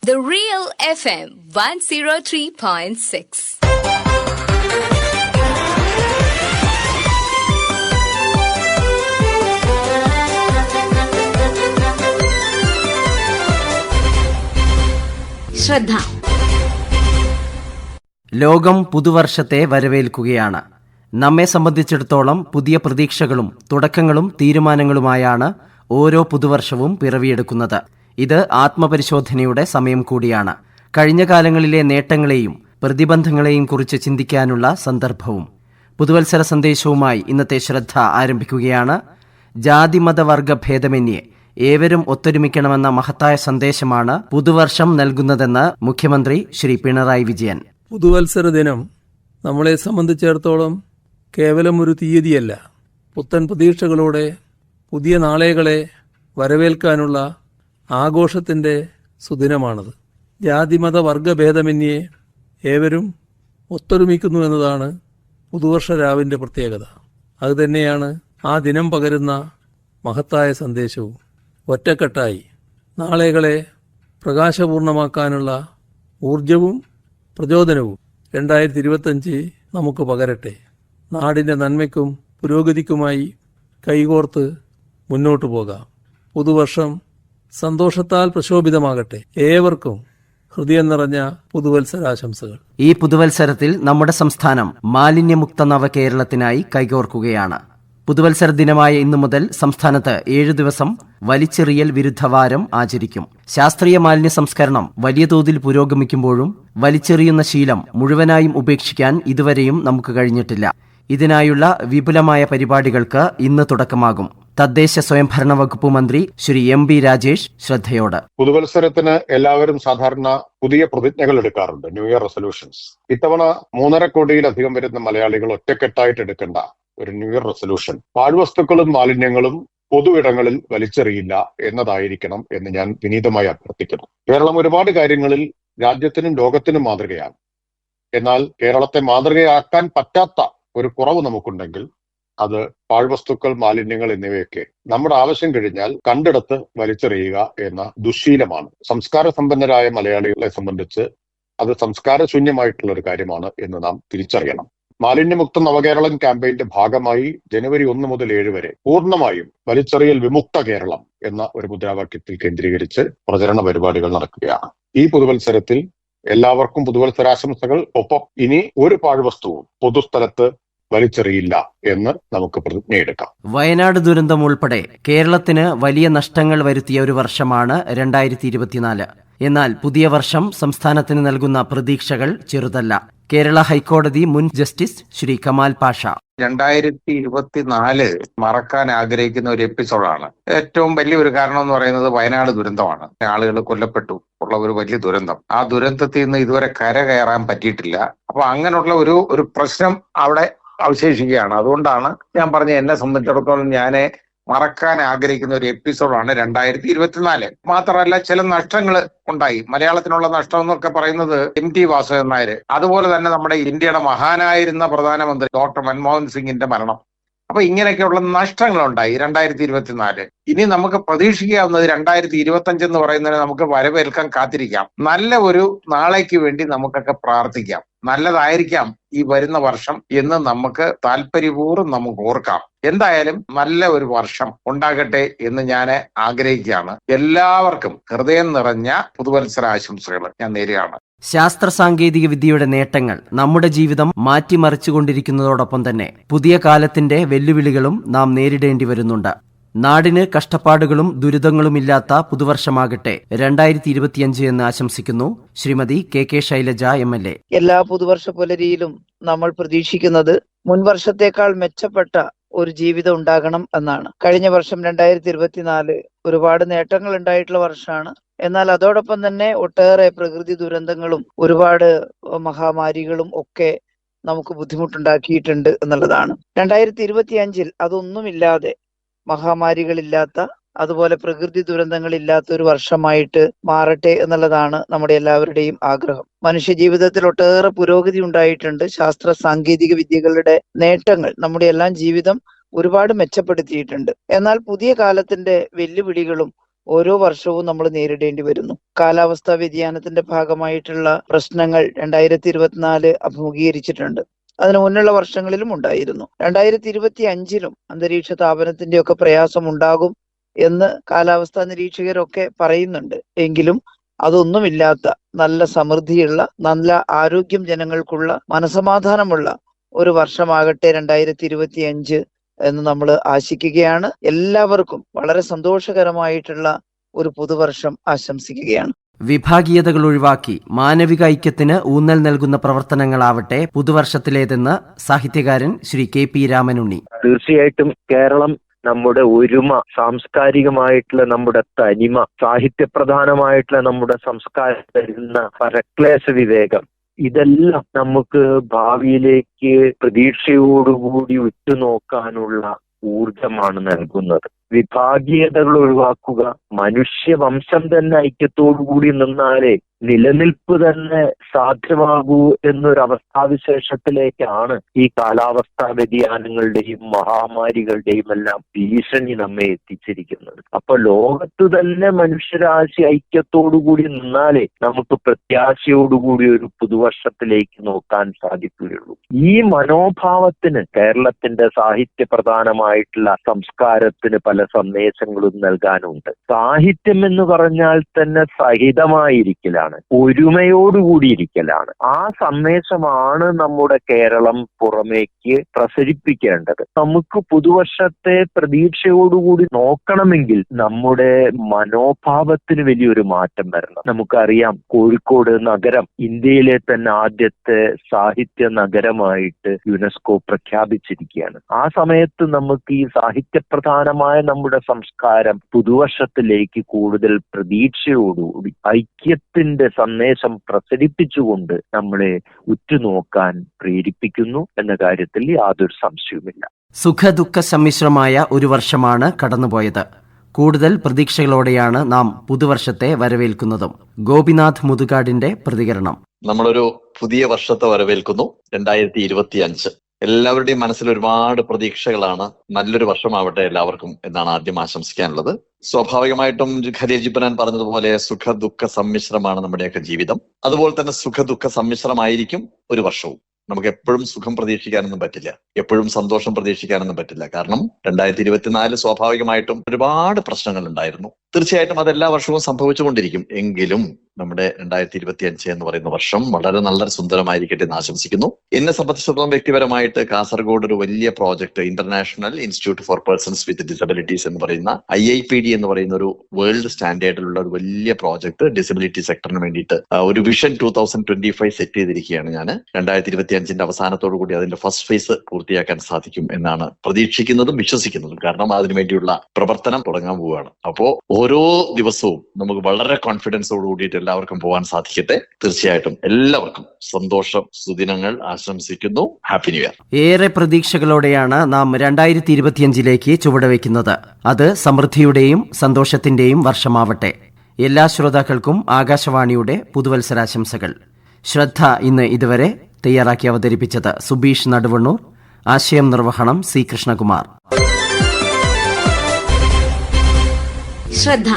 The Real FM 103.6. ശ്രദ്ധ. ലോകം പുതുവർഷത്തെ വരവേൽക്കുകയാണ്. നമ്മെ സംബന്ധിച്ചിടത്തോളം പുതിയ പ്രതീക്ഷകളും തുടക്കങ്ങളും തീരുമാനങ്ങളുമായാണ് ഓരോ പുതുവർഷവും പിറവിയെടുക്കുന്നത്. ഇത് ആത്മപരിശോധനയുടെ സമയം കൂടിയാണ്. കഴിഞ്ഞ കാലങ്ങളിലെ നേട്ടങ്ങളെയും പ്രതിബന്ധങ്ങളെയും കുറിച്ച് ചിന്തിക്കാനുള്ള സന്ദർഭവും. പുതുവത്സര സന്ദേശവുമായി ഇന്നത്തെ ശ്രദ്ധ ആരംഭിക്കുകയാണ്. ജാതിമതവർഗ ഭേദമന്യേ ഏവരും ഒത്തൊരുമിക്കണമെന്ന മഹത്തായ സന്ദേശമാണ് പുതുവർഷം നൽകുന്നതെന്ന് മുഖ്യമന്ത്രി ശ്രീ പിണറായി വിജയൻ. പുതുവത്സര ദിനം നമ്മളെ സംബന്ധിച്ചിടത്തോളം കേവലം ഒരു തീയതിയല്ല, പുത്തൻ പ്രതീക്ഷകളോടെ പുതിയ നാളെകളെ വരവേൽക്കാനുള്ള ആഘോഷത്തിൻ്റെ സുദിനമാണത്. ജാതിമത വർഗഭേദമന്യേ ഏവരും ഒത്തൊരുമിക്കുന്നു എന്നതാണ് പുതുവർഷ രാവിൻ്റെ പ്രത്യേകത. അതുതന്നെയാണ് ആ ദിനം പകരുന്ന മഹത്തായ സന്ദേശവും. ഒറ്റക്കെട്ടായി നാളെകളെ പ്രകാശപൂർണമാക്കാനുള്ള ഊർജവും പ്രചോദനവും 2025 നമുക്ക് പകരട്ടെ. നാടിൻ്റെ നന്മയ്ക്കും പുരോഗതിക്കുമായി കൈകോർത്ത് മുന്നോട്ടു പോകാം. പുതുവർഷം സന്തോഷത്താൽ പ്രശോഭിതമാകട്ടെ. ഏവർക്കും ഹൃദയം നിറഞ്ഞ പുതുവത്സരാശംസകൾ. ഈ പുതുവത്സരത്തിൽ നമ്മുടെ സംസ്ഥാനം മാലിന്യമുക്ത നവകേരളത്തിനായി കൈകോർക്കുകയാണ്. പുതുവത്സര ദിനമായ ഇന്നു മുതൽ സംസ്ഥാനത്ത് 7 ദിവസം വലിച്ചെറിയൽ വിരുദ്ധവാരം ആചരിക്കും. ശാസ്ത്രീയ മാലിന്യ സംസ്കരണം വലിയ തോതിൽ പുരോഗമിക്കുമ്പോഴും വലിച്ചെറിയുന്ന ശീലം മുഴുവനായും ഉപേക്ഷിക്കാൻ ഇതുവരെയും നമുക്ക് കഴിഞ്ഞിട്ടില്ല. ഇതിനായുള്ള വിപുലമായ പരിപാടികൾക്ക് ഇന്ന് തുടക്കമാകും. തദ്ദേശ സ്വയംഭരണ വകുപ്പ് മന്ത്രി ശ്രീ MB രാജേഷ് ശ്രദ്ധയോട്. പുതുവത്സരത്തിന് എല്ലാവരും സാധാരണ പുതിയ പ്രതിജ്ഞകൾ എടുക്കാറുണ്ട്, ന്യൂ ഇയർ റെസൊല്യൂഷൻസ്. ഇത്തവണ 3.5 കോടിയിലധികം വരുന്ന മലയാളികൾ ഒറ്റക്കെട്ടായിട്ട് എടുക്കേണ്ട ഒരു ന്യൂ ഇയർ റെസൊല്യൂഷൻ പാഴ്വസ്തുക്കളും മാലിന്യങ്ങളും പൊതുവിടങ്ങളിൽ വലിച്ചെറിയില്ല എന്നതായിരിക്കണം എന്ന് ഞാൻ വിനീതമായി അഭ്യർത്ഥിക്കുന്നു. കേരളം ഒരുപാട് കാര്യങ്ങളിൽ രാജ്യത്തിനും ലോകത്തിനും മാതൃകയാണ്. എന്നാൽ കേരളത്തെ മാതൃകയാക്കാൻ പറ്റാത്ത ഒരു കുറവ് നമുക്കുണ്ടെങ്കിൽ അത് പാഴ്വസ്തുക്കൾ, മാലിന്യങ്ങൾ എന്നിവയൊക്കെ നമ്മുടെ ആവശ്യം കഴിഞ്ഞാൽ കണ്ടെടുത്ത് വലിച്ചെറിയുക എന്ന ദുശ്ശീലമാണ്. സംസ്കാര സമ്പന്നരായ മലയാളികളെ സംബന്ധിച്ച് അത് സംസ്കാരശൂന്യമായിട്ടുള്ള ഒരു കാര്യമാണ് എന്ന് നാം തിരിച്ചറിയണം. മാലിന്യമുക്ത നവകേരളം ക്യാമ്പയിന്റെ ഭാഗമായി ജനുവരി 1 മുതൽ 7 വരെ പൂർണ്ണമായും വലിച്ചെറിയൽ വിമുക്ത കേരളം എന്ന ഒരു മുദ്രാവാക്യത്തിൽ കേന്ദ്രീകരിച്ച് പ്രചരണ പരിപാടികൾ നടക്കുകയാണ്. ഈ പുതുവത്സരത്തിൽ എല്ലാവർക്കും പുതുവത്സരാശംസകൾ. ഒപ്പം ഇനി ഒരു പാഴ്വസ്തുവും പൊതുസ്ഥലത്ത് വലിച്ചെറിയില്ല എന്ന് നമുക്ക് പ്രതിജ്ഞയെടുക്കാം. വയനാട് ദുരന്തം ഉൾപ്പെടെ കേരളത്തിന് വലിയ നഷ്ടങ്ങൾ വരുത്തിയ ഒരു വർഷമാണ് 2024. എന്നാൽ പുതിയ വർഷം സംസ്ഥാനത്തിന് നൽകുന്ന പ്രതീക്ഷകൾ ചെറുതല്ല. കേരള ഹൈക്കോടതി മുൻ ജസ്റ്റിസ് ശ്രീ കമാൽ പാഷ 2024 മറക്കാൻ ആഗ്രഹിക്കുന്ന ഒരു എപ്പിസോഡാണ്. ഏറ്റവും വലിയൊരു കാരണം എന്ന് പറയുന്നത് വയനാട് ദുരന്തമാണ്. ആളുകൾ കൊല്ലപ്പെട്ടു ഉള്ള ഒരു വലിയ ദുരന്തം. ആ ദുരന്തത്തിൽ നിന്ന് ഇതുവരെ കരകയറാൻ പറ്റിയിട്ടില്ല. അപ്പൊ അങ്ങനെയുള്ള ഒരു പ്രശ്നം അവിടെ അവശേഷിക്കുകയാണ്. അതുകൊണ്ടാണ് ഞാൻ പറഞ്ഞ, എന്നെ സംബന്ധിച്ചിടത്തോളം ഞാൻ മറക്കാൻ ആഗ്രഹിക്കുന്ന ഒരു എപ്പിസോഡാണ് 2024. മാത്രമല്ല, ചില നഷ്ടങ്ങൾ ഉണ്ടായി. മലയാളത്തിനുള്ള നഷ്ടം എന്നൊക്കെ പറയുന്നത് MT വാസുദേവൻ നായർ, അതുപോലെ തന്നെ നമ്മുടെ ഇന്ത്യയുടെ മഹാനായിരുന്ന പ്രധാനമന്ത്രി ഡോക്ടർ മൻമോഹൻ സിംഗിന്റെ മരണം. അപ്പൊ ഇങ്ങനെയൊക്കെയുള്ള നഷ്ടങ്ങളുണ്ടായി 2024. ഇനി നമുക്ക് പ്രതീക്ഷിക്കാവുന്നത് 2025 എന്ന് പറയുന്നതിന് നമുക്ക് വരവേൽക്കാൻ കാത്തിരിക്കാം. നല്ല ഒരു നാളേക്ക് വേണ്ടി നമുക്കൊക്കെ പ്രാർത്ഥിക്കാം. നല്ലതായിരിക്കാം ഈ വരുന്ന വർഷം എന്ന് നമുക്ക് താല്പര്യപൂർവ്വം നമുക്ക് ഓർക്കാം. എന്തായാലും നല്ല ഒരു വർഷം ഉണ്ടാകട്ടെ എന്ന് ഞാൻ ആഗ്രഹിക്കുകയാണ്. എല്ലാവർക്കും ഹൃദയം നിറഞ്ഞ പുതുവത്സരാശംസകൾ ഞാൻ നേരുകയാണ്. ശാസ്ത്ര സാങ്കേതിക വിദ്യയുടെ നേട്ടങ്ങൾ നമ്മുടെ ജീവിതം മാറ്റിമറിച്ചുകൊണ്ടിരിക്കുന്നതോടൊപ്പം തന്നെ പുതിയ കാലത്തിന്റെ വെല്ലുവിളികളും നാം നേരിടേണ്ടി വരുന്നുണ്ട്. നാടിന് കഷ്ടപ്പാടുകളും ദുരിതങ്ങളുമില്ലാത്ത പുതുവർഷമാകട്ടെ 2025 എന്ന് ആശംസിക്കുന്നു ശ്രീമതി KK ശൈലജ MLA. എല്ലാ പുതുവർഷ പുലരിയിലും നമ്മൾ പ്രതീക്ഷിക്കുന്നത് മുൻവർഷത്തേക്കാൾ മെച്ചപ്പെട്ട ഒരു ജീവിതം ഉണ്ടാകണം എന്നാണ്. കഴിഞ്ഞ വർഷം 2024 ഒരുപാട് നേട്ടങ്ങൾ ഉണ്ടായിട്ടുള്ള വർഷമാണ്. എന്നാൽ അതോടൊപ്പം തന്നെ ഒട്ടേറെ പ്രകൃതി ദുരന്തങ്ങളും ഒരുപാട് മഹാമാരികളും ഒക്കെ നമുക്ക് ബുദ്ധിമുട്ടുണ്ടാക്കിയിട്ടുണ്ട് എന്നുള്ളതാണ്. 2025 അതൊന്നുമില്ലാതെ, മഹാമാരികളില്ലാത്ത, അതുപോലെ പ്രകൃതി ദുരന്തങ്ങളില്ലാത്ത ഒരു വർഷമായിട്ട് മാറട്ടെ എന്നുള്ളതാണ് നമ്മുടെ എല്ലാവരുടെയും ആഗ്രഹം. മനുഷ്യ ജീവിതത്തിൽ ഒട്ടേറെ പുരോഗതി ഉണ്ടായിട്ടുണ്ട്. ശാസ്ത്ര സാങ്കേതിക വിദ്യകളുടെ നേട്ടങ്ങൾ നമ്മുടെ എല്ലാം ജീവിതം ഒരുപാട് മെച്ചപ്പെടുത്തിയിട്ടുണ്ട്. എന്നാൽ പുതിയ കാലത്തിന്റെ വെല്ലുവിളികളും ഓരോ വർഷവും നമ്മൾ നേരിടേണ്ടി വരുന്നു. കാലാവസ്ഥാ വ്യതിയാനത്തിന്റെ ഭാഗമായിട്ടുള്ള പ്രശ്നങ്ങൾ 2024 അഭിമുഖീകരിച്ചിട്ടുണ്ട്. അതിന് മുന്നുള്ള വർഷങ്ങളിലും ഉണ്ടായിരുന്നു. 2025 അന്തരീക്ഷ താപനത്തിന്റെ ഒക്കെ പ്രയാസം ഉണ്ടാകും എന്ന് കാലാവസ്ഥാ നിരീക്ഷകരൊക്കെ പറയുന്നുണ്ട്. എങ്കിലും അതൊന്നുമില്ലാത്ത നല്ല സമൃദ്ധിയുള്ള, നല്ല ആരോഗ്യം ജനങ്ങൾക്കുള്ള, മനസമാധാനമുള്ള ഒരു വർഷമാകട്ടെ 2025 എന്ന് നമ്മൾ ആശിക്കുകയാണ്. എല്ലാവർക്കും വളരെ സന്തോഷകരമായിട്ടുള്ള ഒരു പുതുവർഷം ആശംസിക്കുകയാണ്. വിഭാഗീയതകൾ ഒഴിവാക്കി മാനവിക ഐക്യത്തിന് ഊന്നൽ നൽകുന്ന പ്രവർത്തനങ്ങളാവട്ടെ പുതുവർഷത്തിലേതെന്ന് സാഹിത്യകാരൻ ശ്രീ KP രാമനുണ്ണി. തീർച്ചയായിട്ടും കേരളം നമ്മുടെ ഒരുമ, സാംസ്കാരികമായിട്ടുള്ള നമ്മുടെ തനിമ, സാഹിത്യപ്രധാനമായിട്ടുള്ള നമ്മുടെ സംസ്കാരം തരുന്ന പരക്ലേശ വിവേകം, ഇതെല്ലാം നമുക്ക് ഭാവിയിലേക്ക് പ്രതീക്ഷയോടുകൂടി ഉറ്റുനോക്കാനുള്ള ഊർജമാണ് നൽകുന്നത്. വിഭാഗീയതകൾ ഒഴിവാക്കുക, മനുഷ്യവംശം തന്നെ ഐക്യത്തോടുകൂടി നിന്നാലേ നിലനിൽപ്പ് തന്നെ സാധ്യമാകൂ എന്നൊരു അവസ്ഥാവിശേഷത്തിലേക്കാണ് ഈ കാലാവസ്ഥാ വ്യതിയാനങ്ങളുടെയും മഹാമാരികളുടെയും എല്ലാം ഭീഷണി നമ്മെ എത്തിച്ചിരിക്കുന്നത്. അപ്പൊ ലോകത്ത് തന്നെ മനുഷ്യരാശി ഐക്യത്തോടുകൂടി നിന്നാലേ നമുക്ക് പ്രത്യാശയോടുകൂടി ഒരു പുതുവർഷത്തിലേക്ക് നോക്കാൻ സാധിക്കുകയുള്ളൂ. ഈ മനോഭാവത്തിന് കേരളത്തിന്റെ സാഹിത്യ പ്രധാനമായിട്ടുള്ള സംസ്കാരത്തിന് പല സന്ദേശങ്ങളും നൽകാനുണ്ട്. സാഹിത്യം എന്ന് പറഞ്ഞാൽ തന്നെ സഹിതമായിരിക്കലാണ്, ഒരുമയോടുകൂടിയിരിക്കലാണ്. ആ സന്ദേശമാണ് നമ്മുടെ കേരളം പുറമേക്ക് പ്രസരിപ്പിക്കേണ്ടത്. നമുക്ക് പുതുവർഷത്തെ പ്രതീക്ഷയോടുകൂടി നോക്കണമെങ്കിൽ നമ്മുടെ മനോഭാവത്തിന് വലിയൊരു മാറ്റം വരണം. നമുക്കറിയാം, കോഴിക്കോട് നഗരം ഇന്ത്യയിലെ തന്നെ ആദ്യത്തെ സാഹിത്യ നഗരമായിട്ട് യുനെസ്കോ പ്രഖ്യാപിച്ചിരിക്കുകയാണ്. ആ സമയത്ത് നമുക്ക് ഈ സാഹിത്യപ്രധാനമായ നമ്മുടെ സംസ്കാരം പുതുവർഷത്തിലേക്ക് കൂടുതൽ പ്രതീക്ഷയോടുകൂടി ഐക്യത്തിന്റെ സന്ദേശം പ്രസരിപ്പിച്ചുകൊണ്ട് നമ്മളെ ഉറ്റുനോക്കാൻ പ്രേരിപ്പിക്കുന്നു എന്ന കാര്യത്തിൽ യാതൊരു സംശയവുമില്ല. സുഖദുഃഖ സമ്മിശ്രമായ ഒരു വർഷമാണ് കടന്നുപോയത്. കൂടുതൽ പ്രതീക്ഷകളോടെയാണ് നാം പുതുവർഷത്തെ വരവേൽക്കുന്നതും. ഗോപിനാഥ് മുതുകാടിന്റെ പ്രതികരണം. നമ്മളൊരു പുതിയ വർഷത്തെ വരവേൽക്കുന്നു, 2025. എല്ലാവരുടെയും മനസ്സിൽ ഒരുപാട് പ്രതീക്ഷകളാണ്. നല്ലൊരു വർഷമാവട്ടെ എല്ലാവർക്കും എന്നാണ് ആദ്യം ആശംസിക്കാനുള്ളത്. സ്വാഭാവികമായിട്ടും ഖലീൽ ജിബ്രാൻ പറഞ്ഞതുപോലെ സുഖ ദുഃഖ സമ്മിശ്രമാണ് നമ്മുടെയൊക്കെ ജീവിതം. അതുപോലെ തന്നെ സുഖ ദുഃഖ സമ്മിശ്രമായിരിക്കും ഒരു വർഷവും. നമുക്ക് എപ്പോഴും സുഖം പ്രതീക്ഷിക്കാനൊന്നും പറ്റില്ല, എപ്പോഴും സന്തോഷം പ്രതീക്ഷിക്കാനൊന്നും പറ്റില്ല. കാരണം 2024 സ്വാഭാവികമായിട്ടും ഒരുപാട് പ്രശ്നങ്ങൾ ഉണ്ടായിരുന്നു. തീർച്ചയായിട്ടും അതെല്ലാ വർഷവും സംഭവിച്ചുകൊണ്ടിരിക്കും. എങ്കിലും നമ്മുടെ 2025 എന്ന് പറയുന്ന വർഷം വളരെ നല്ല സുന്ദരമായിരിക്കട്ടെ എന്ന് ആശംസിക്കുന്നു. എന്നെ സംബന്ധിച്ചിടത്തോളം വ്യക്തിപരമായിട്ട് കാസർഗോഡ് ഒരു വലിയ project, international institute for persons with disabilities എന്ന് പറയുന്ന IIPD എന്ന് പറയുന്ന ഒരു വേൾഡ് സ്റ്റാൻഡേർഡിലുള്ള ഒരു വലിയ പ്രോജക്ട് ഡിസബിലിറ്റി സെക്ടറിന് വേണ്ടിയിട്ട് ഒരു വിഷൻ 2025 സെറ്റ് ചെയ്തിരിക്കുകയാണ്. ഞാൻ 2025 അവസാനത്തോടു കൂടി അതിന്റെ ഫസ്റ്റ് ഫേസ് പൂർത്തിയാക്കാൻ സാധിക്കും എന്നാണ് പ്രതീക്ഷിക്കുന്നതും വിശ്വസിക്കുന്നതും. കാരണം അതിനുവേണ്ടിയുള്ള പ്രവർത്തനം തുടങ്ങാൻ പോവുകയാണ്. അപ്പോ ഓരോ ദിവസവും നമുക്ക് വളരെ കോൺഫിഡൻസോട് കൂടിയിട്ട് എല്ലാവർക്കും പോകാൻ സാധിക്കട്ടെ. തീർച്ചയായിട്ടും എല്ലാവർക്കും സന്തോഷം, സുദിനങ്ങൾ ആശംസിക്കുന്നു. Happy new year. ഏറെ പ്രതീക്ഷകളോടെയാണ് നാം 2025 ചുവടുവെക്കുന്നത്. അത് സമൃദ്ധിയുടെയും സന്തോഷത്തിന്റെയും വർഷമാവട്ടെ. എല്ലാ ശ്രോതാക്കൾക്കും ആകാശവാണിയുടെ പുതുവത്സരാശംസകൾ. ശ്രദ്ധ ഇന്ന് ഇതുവരെ തയ്യാറാക്കി അവതരിപ്പിച്ചത് സുബീഷ് നടുവണ്ണൂർ. ആശയം നിർവഹണം C. കൃഷ്ണകുമാർ. ശ്രദ്ധ.